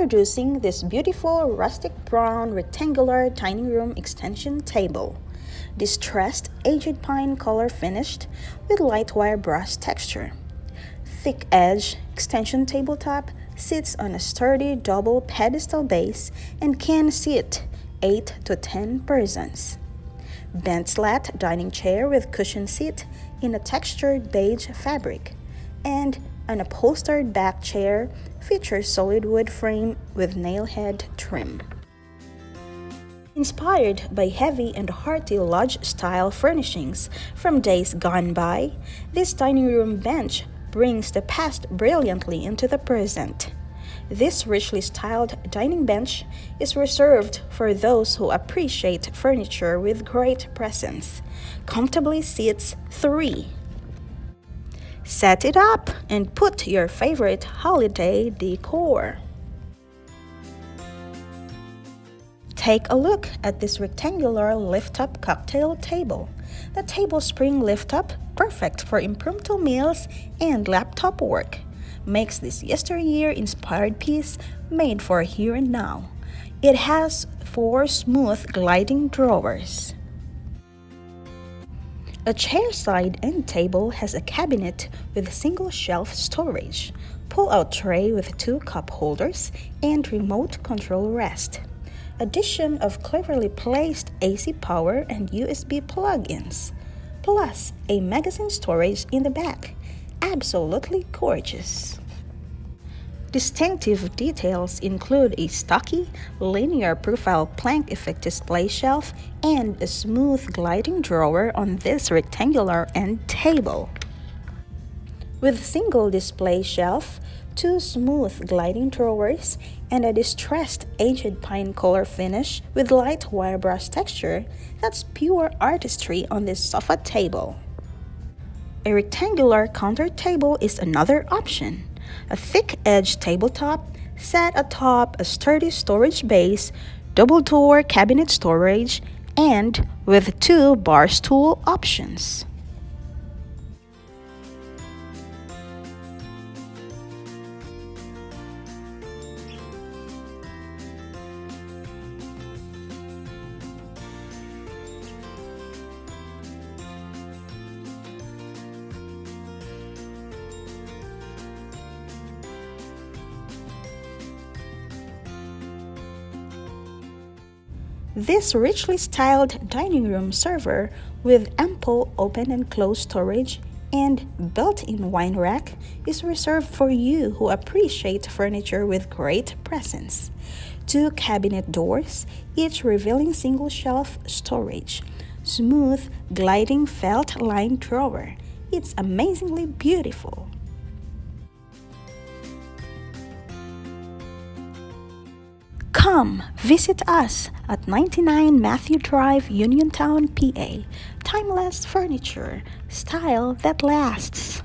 Introducing this beautiful rustic brown rectangular dining room extension table. Distressed aged pine color finished with light wire brush texture. Thick edge extension tabletop sits on a sturdy double pedestal base and can seat 8 to 10 persons. Bent slat dining chair with cushion seat in a textured beige fabric, and an upholstered back chair features solid wood frame with nail head trim. Inspired by heavy and hearty lodge-style furnishings from days gone by, this dining room bench brings the past brilliantly into the present. This richly styled dining bench is reserved for those who appreciate furniture with great presence. Comfortably seats 3. Set it up and put your favorite holiday decor. Take a look at this rectangular lift-up cocktail table. The table spring lift-up, perfect for impromptu meals and laptop work, makes this yesteryear-inspired piece made for here and now. It has 4 smooth gliding drawers. A chair-side end table has a cabinet with single shelf storage, pull-out tray with 2 cup holders, and remote control rest. Addition of cleverly placed AC power and USB plug-ins, plus a magazine storage in the back. Absolutely gorgeous. Distinctive details include a stocky, linear profile plank effect display shelf and a smooth gliding drawer on this rectangular end table. With single display shelf, 2 smooth gliding drawers, and a distressed aged pine color finish with light wire brush texture, that's pure artistry on this sofa table. A rectangular counter table is another option. A thick-edged tabletop set atop a sturdy storage base, double-door cabinet storage, and with 2 bar stool options. This richly styled dining room server with ample open and closed storage and built-in wine rack is reserved for you who appreciate furniture with great presence. 2 cabinet doors, each revealing single shelf storage. Smooth, gliding felt-lined drawer. It's amazingly beautiful. Come visit us at 99 Matthew Drive, Uniontown, PA. Timeless furniture, style that lasts.